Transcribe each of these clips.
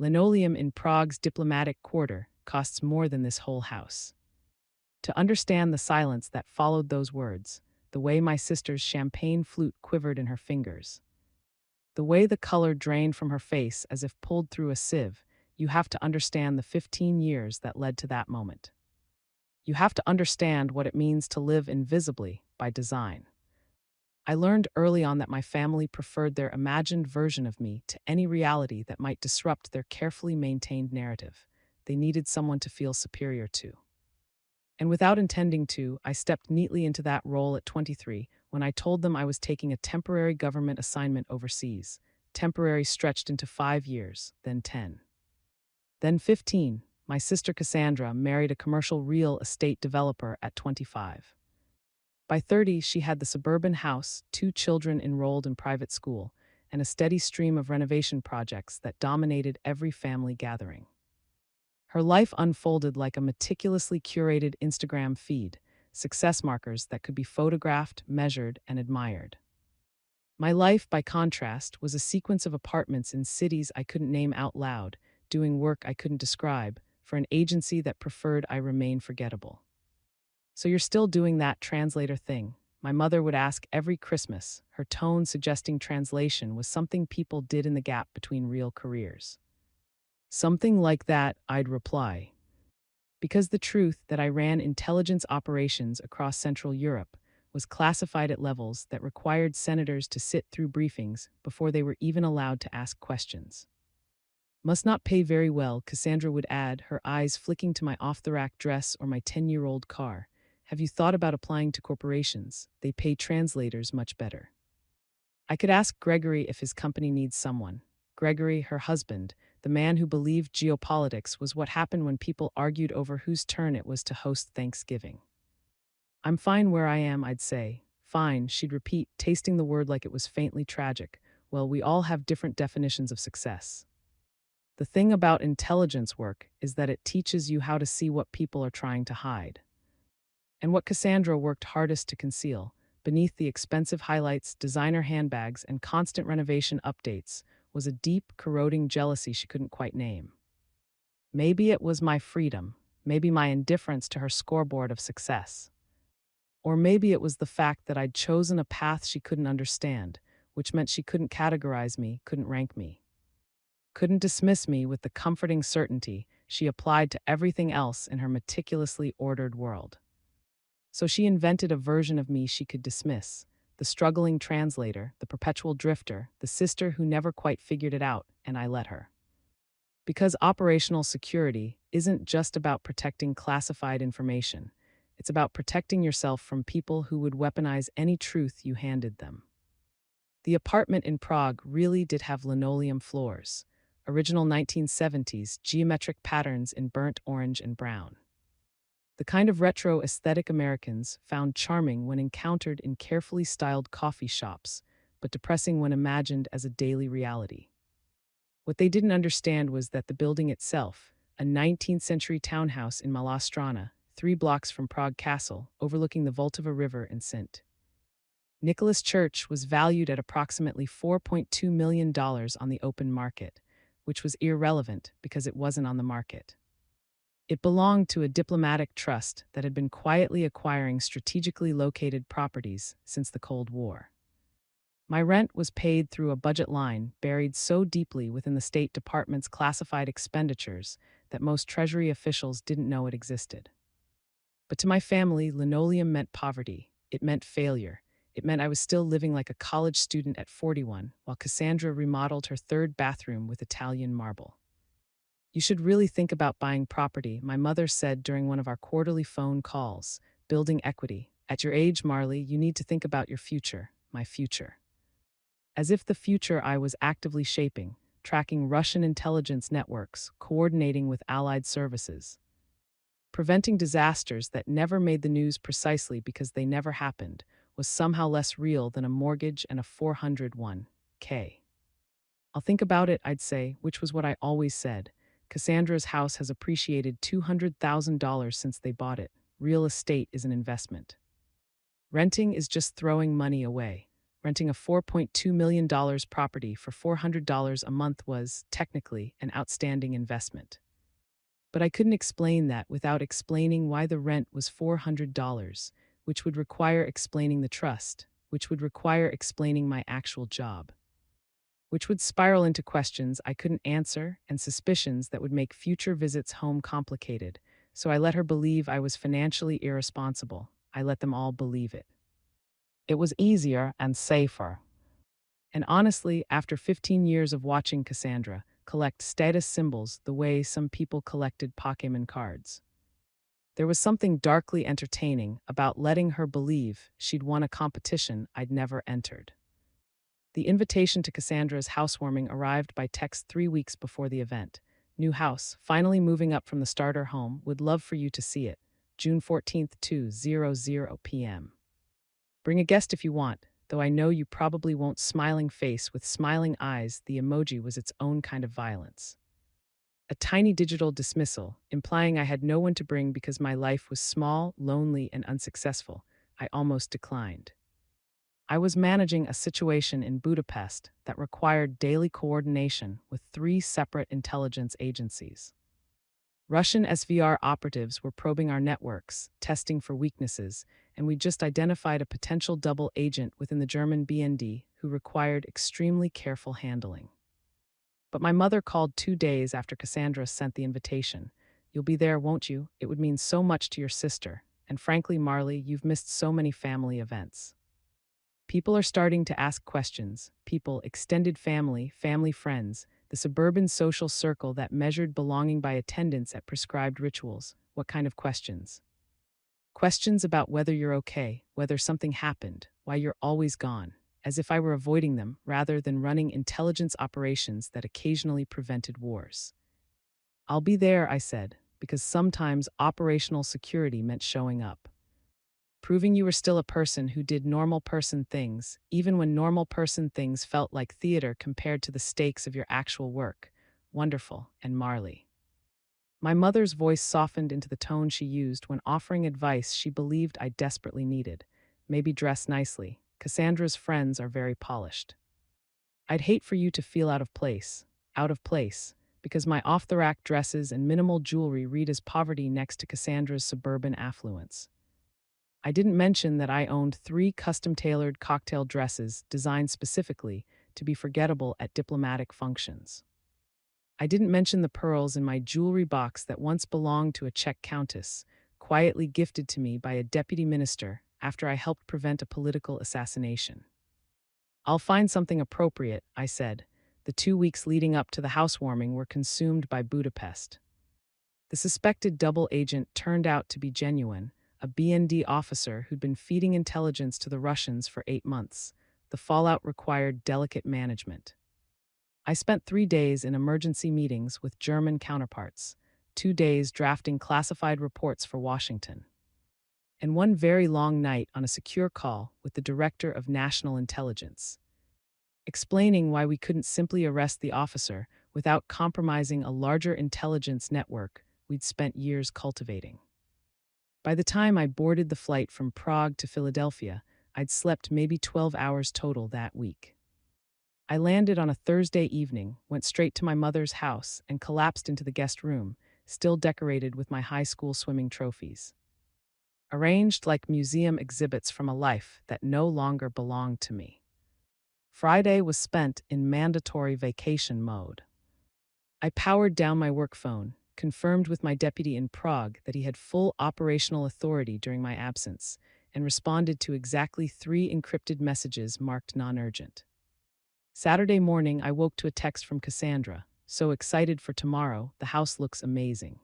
Linoleum in Prague's diplomatic quarter costs more than this whole house. To understand the silence that followed those words, the way my sister's champagne flute quivered in her fingers, the way the color drained from her face as if pulled through a sieve, you have to understand the 15 years that led to that moment. You have to understand what it means to live invisibly by design. I learned early on that my family preferred their imagined version of me to any reality that might disrupt their carefully maintained narrative. They needed someone to feel superior to. And without intending to, I stepped neatly into that role at 23 when I told them I was taking a temporary government assignment overseas. Temporary stretched into 5 years, then 10. Then 15, my sister Cassandra married a commercial real estate developer at 25. By 30, she had the suburban house, 2 children enrolled in private school, and a steady stream of renovation projects that dominated every family gathering. Her life unfolded like a meticulously curated Instagram feed, success markers that could be photographed, measured, and admired. My life, by contrast, was a sequence of apartments in cities I couldn't name out loud, doing work I couldn't describe, for an agency that preferred I remain forgettable. "So you're still doing that translator thing?" My mother would ask every Christmas, her tone suggesting translation was something people did in the gap between real careers. "Something like that," I'd reply. Because the truth that I ran intelligence operations across Central Europe was classified at levels that required senators to sit through briefings before they were even allowed to ask questions. "Must not pay very well," Cassandra would add, her eyes flicking to my off-the-rack dress or my 10-year-old car. "Have you thought about applying to corporations? They pay translators much better." I could ask Gregory if his company needs someone. Gregory, her husband, the man who believed geopolitics was what happened when people argued over whose turn it was to host Thanksgiving. "I'm fine where I am," I'd say. "Fine," she'd repeat, tasting the word like it was faintly tragic. "Well, we all have different definitions of success." The thing about intelligence work is that it teaches you how to see what people are trying to hide. And what Cassandra worked hardest to conceal, beneath the expensive highlights, designer handbags, and constant renovation updates, was a deep, corroding jealousy she couldn't quite name. Maybe it was my freedom, maybe my indifference to her scoreboard of success. Or maybe it was the fact that I'd chosen a path she couldn't understand, which meant she couldn't categorize me, couldn't rank me, couldn't dismiss me with the comforting certainty she applied to everything else in her meticulously ordered world. So she invented a version of me she could dismiss, the struggling translator, the perpetual drifter, the sister who never quite figured it out, and I let her. Because operational security isn't just about protecting classified information, it's about protecting yourself from people who would weaponize any truth you handed them. The apartment in Prague really did have linoleum floors, original 1970s geometric patterns in burnt orange and brown. The kind of retro aesthetic Americans found charming when encountered in carefully styled coffee shops, but depressing when imagined as a daily reality. What they didn't understand was that the building itself, a 19th century townhouse in Malá 3 blocks from Prague Castle, overlooking the Vltava River in St. Nicholas Church, was valued at approximately $4.2 million on the open market, which was irrelevant because it wasn't on the market. It belonged to a diplomatic trust that had been quietly acquiring strategically located properties since the Cold War. My rent was paid through a budget line buried so deeply within the State Department's classified expenditures that most Treasury officials didn't know it existed. But to my family, linoleum meant poverty. It meant failure. It meant I was still living like a college student at 41, while Cassandra remodeled her 3rd bathroom with Italian marble. "You should really think about buying property," my mother said during one of our quarterly phone calls. "Building equity. At your age, Marley, you need to think about your future, my future." As if the future I was actively shaping, tracking Russian intelligence networks, coordinating with allied services, preventing disasters that never made the news precisely because they never happened, was somehow less real than a mortgage and a 401k. "I'll think about it," I'd say, which was what I always said. Cassandra's house has appreciated $200,000 since they bought it. Real estate is an investment. Renting is just throwing money away. Renting a $4.2 million property for $400 a month was, technically, an outstanding investment. But I couldn't explain that without explaining why the rent was $400, which would require explaining the trust, which would require explaining my actual job, which would spiral into questions I couldn't answer and suspicions that would make future visits home complicated. So I let her believe I was financially irresponsible. I let them all believe it. It was easier and safer. And honestly, after 15 years of watching Cassandra collect status symbols the way some people collected Pokémon cards, there was something darkly entertaining about letting her believe she'd won a competition I'd never entered. The invitation to Cassandra's housewarming arrived by text 3 weeks before the event. New house, finally moving up from the starter home, would love for you to see it. June 14th, 2:00 p.m. Bring a guest if you want, though I know you probably won't. Smiling face with smiling eyes, the emoji was its own kind of violence. A tiny digital dismissal, implying I had no one to bring because my life was small, lonely, and unsuccessful. I almost declined. I was managing a situation in Budapest that required daily coordination with 3 separate intelligence agencies. Russian SVR operatives were probing our networks, testing for weaknesses, and we just identified a potential double agent within the German BND who required extremely careful handling. But my mother called 2 days after Cassandra sent the invitation. You'll be there, won't you? It would mean so much to your sister. And frankly, Marley, you've missed so many family events. People are starting to ask questions. People, extended family, family friends, the suburban social circle that measured belonging by attendance at prescribed rituals. What kind of questions? Questions about whether you're okay, whether something happened, why you're always gone, as if I were avoiding them rather than running intelligence operations that occasionally prevented wars. I'll be there, I said, because sometimes operational security meant showing up. Proving you were still a person who did normal person things, even when normal person things felt like theater compared to the stakes of your actual work. Wonderful, and Marley. My mother's voice softened into the tone she used when offering advice she believed I desperately needed. Maybe dress nicely. Cassandra's friends are very polished. I'd hate for you to feel out of place, because my off-the-rack dresses and minimal jewelry read as poverty next to Cassandra's suburban affluence. I didn't mention that I owned 3 custom-tailored cocktail dresses designed specifically to be forgettable at diplomatic functions. I didn't mention the pearls in my jewelry box that once belonged to a Czech countess, quietly gifted to me by a deputy minister after I helped prevent a political assassination. I'll find something appropriate, I said. The 2 weeks leading up to the housewarming were consumed by Budapest. The suspected double agent turned out to be genuine, a BND officer who'd been feeding intelligence to the Russians for 8 months. The fallout required delicate management. I spent 3 days in emergency meetings with German counterparts, 2 days drafting classified reports for Washington, and 1 very long night on a secure call with the Director of National Intelligence, explaining why we couldn't simply arrest the officer without compromising a larger intelligence network we'd spent years cultivating. By the time I boarded the flight from Prague to Philadelphia, I'd slept maybe 12 hours total that week. I landed on a Thursday evening, went straight to my mother's house, and collapsed into the guest room, still decorated with my high school swimming trophies, arranged like museum exhibits from a life that no longer belonged to me. Friday was spent in mandatory vacation mode. I powered down my work phone, confirmed with my deputy in Prague that he had full operational authority during my absence, and responded to exactly 3 encrypted messages marked non-urgent. Saturday morning, I woke to a text from Cassandra. So excited for tomorrow, the house looks amazing.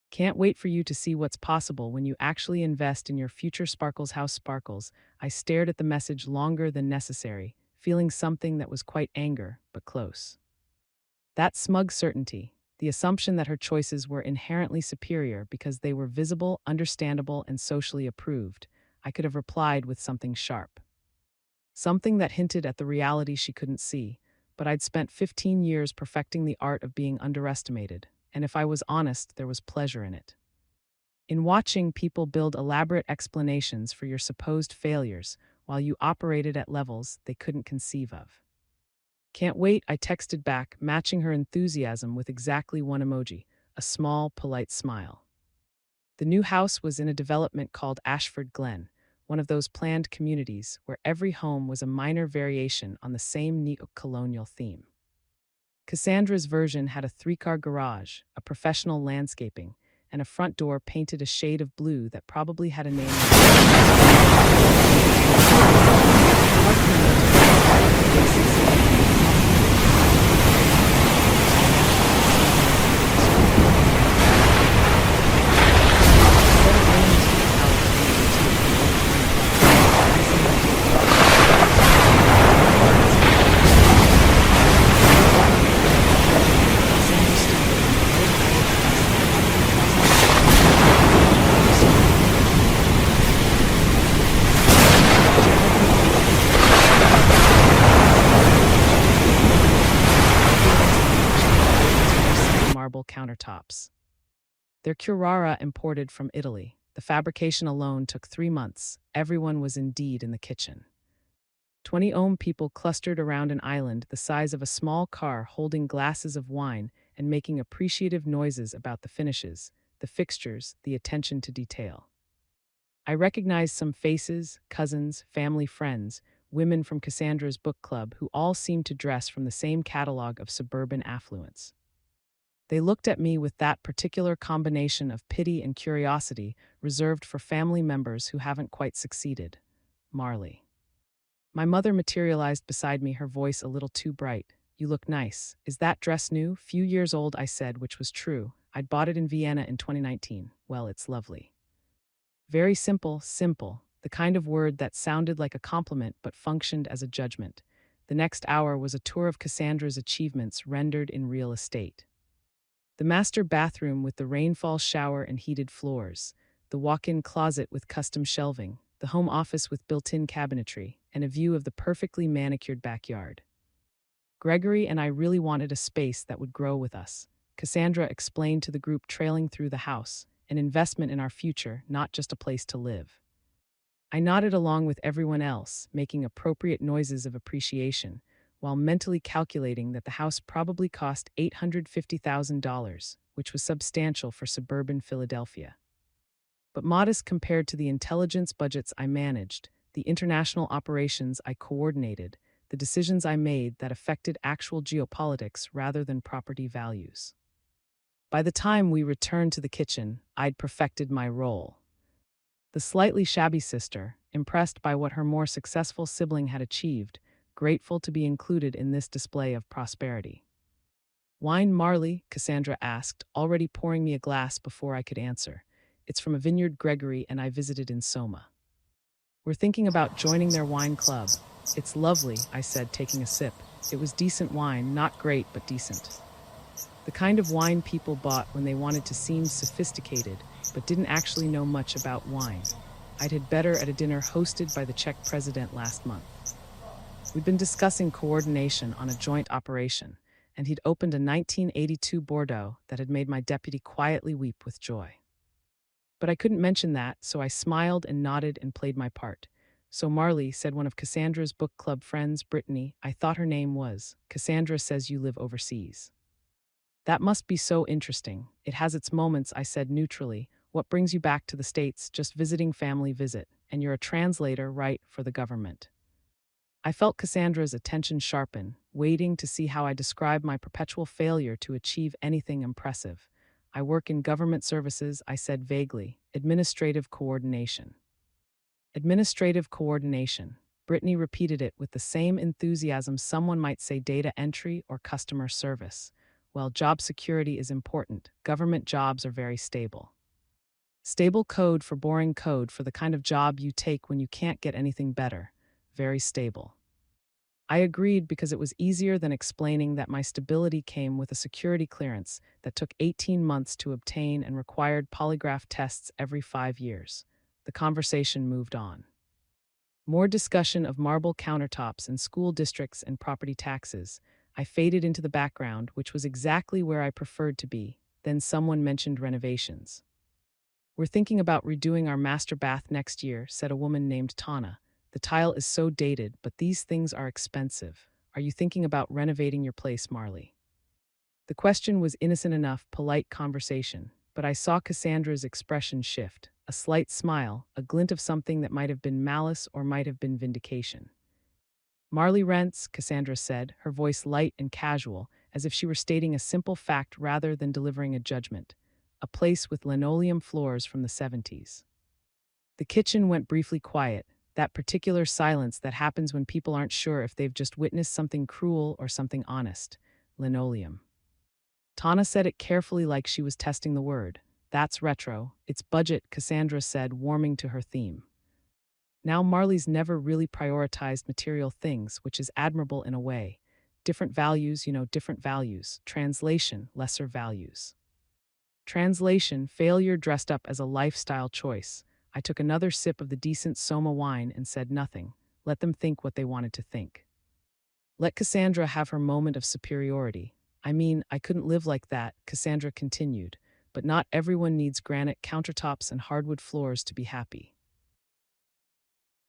Can't wait for you to see what's possible when you actually invest in your future Sparkles House Sparkles. I stared at the message longer than necessary, feeling something that was quite anger, but close. That smug certainty, the assumption that her choices were inherently superior because they were visible, understandable, and socially approved. I could have replied with something sharp. Something that hinted at the reality she couldn't see, but I'd spent 15 years perfecting the art of being underestimated, and if I was honest, there was pleasure in it. In watching people build elaborate explanations for your supposed failures, while you operated at levels they couldn't conceive of. Can't wait, I texted back, matching her enthusiasm with exactly one emoji, a small, polite smile. The new house was in a development called Ashford Glen, one of those planned communities where every home was a minor variation on the same neo-colonial theme. Cassandra's version had a three-car garage, a professional landscaping, and a front door painted a shade of blue that probably had a name. Marble countertops. They're Curara imported from Italy. The fabrication alone took 3 months. Everyone was indeed in the kitchen. 20 people clustered around an island the size of a small car holding glasses of wine and making appreciative noises about the finishes, the fixtures, the attention to detail. I recognized some faces, cousins, family friends, women from Cassandra's book club who all seemed to dress from the same catalog of suburban affluence. They looked at me with that particular combination of pity and curiosity reserved for family members who haven't quite succeeded. Marley. My mother materialized beside me, her voice a little too bright. You look nice. Is that dress new? Few years old, I said, which was true. I'd bought it in Vienna in 2019. Well, it's lovely. Very simple, the kind of word that sounded like a compliment but functioned as a judgment. The next hour was a tour of Cassandra's achievements rendered in real estate. The master bathroom with the rainfall shower and heated floors, the walk-in closet with custom shelving, the home office with built-in cabinetry, and a view of the perfectly manicured backyard. Gregory and I really wanted a space that would grow with us, Cassandra explained to the group trailing through the house, an investment in our future, not just a place to live. I nodded along with everyone else, making appropriate noises of appreciation, while mentally calculating that the house probably cost $850,000, which was substantial for suburban Philadelphia. But modest compared to the intelligence budgets I managed, the international operations I coordinated, the decisions I made that affected actual geopolitics rather than property values. By the time we returned to the kitchen, I'd perfected my role. The slightly shabby sister, impressed by what her more successful sibling had achieved, grateful to be included in this display of prosperity. Wine, Marley? Cassandra asked, already pouring me a glass before I could answer. It's from a vineyard Gregory and I visited in Soma. We're thinking about joining their wine club. It's lovely, I said, taking a sip. It was decent wine, not great, but decent. The kind of wine people bought when they wanted to seem sophisticated, but didn't actually know much about wine. I'd had better at a dinner hosted by the Czech president last month. We'd been discussing coordination on a joint operation, and he'd opened a 1982 Bordeaux that had made my deputy quietly weep with joy. But I couldn't mention that, so I smiled and nodded and played my part. So Marley, said one of Cassandra's book club friends, Brittany, I thought her name was, Cassandra says you live overseas. That must be so interesting. It has its moments, I said neutrally. What brings you back to the States? Just visiting family visit, and you're a translator, right, for the government. I felt Cassandra's attention sharpen, waiting to see how I describe my perpetual failure to achieve anything impressive. I work in government services, I said vaguely. Administrative coordination. Administrative coordination. Brittany repeated it with the same enthusiasm someone might say data entry or customer service. Well, job security is important. Government jobs are very stable. Stable code for boring code for the kind of job you take when you can't get anything better. Very stable. I agreed because it was easier than explaining that my stability came with a security clearance that took 18 months to obtain and required polygraph tests every 5 years. The conversation moved on. More discussion of marble countertops and school districts and property taxes. I faded into the background, which was exactly where I preferred to be. Then someone mentioned renovations. We're thinking about redoing our master bath next year, said a woman named Tana. The tile is so dated, but these things are expensive. Are you thinking about renovating your place, Marley? The question was innocent enough, polite conversation, but I saw Cassandra's expression shift, a slight smile, a glint of something that might have been malice or might have been vindication. Marley rents, Cassandra said, her voice light and casual, as if she were stating a simple fact rather than delivering a judgment. A place with linoleum floors from the 70s. The kitchen went briefly quiet, that particular silence that happens when people aren't sure if they've just witnessed something cruel or something honest. Linoleum. Tana said it carefully like she was testing the word. That's retro. It's budget, Cassandra said, warming to her theme. Now Marley's never really prioritized material things, which is admirable in a way. Different values, different values. Translation, lesser values. Translation, failure dressed up as a lifestyle choice. I took another sip of the decent Soma wine and said nothing. Let them think what they wanted to think. Let Cassandra have her moment of superiority. I mean, I couldn't live like that, Cassandra continued, but not everyone needs granite countertops and hardwood floors to be happy.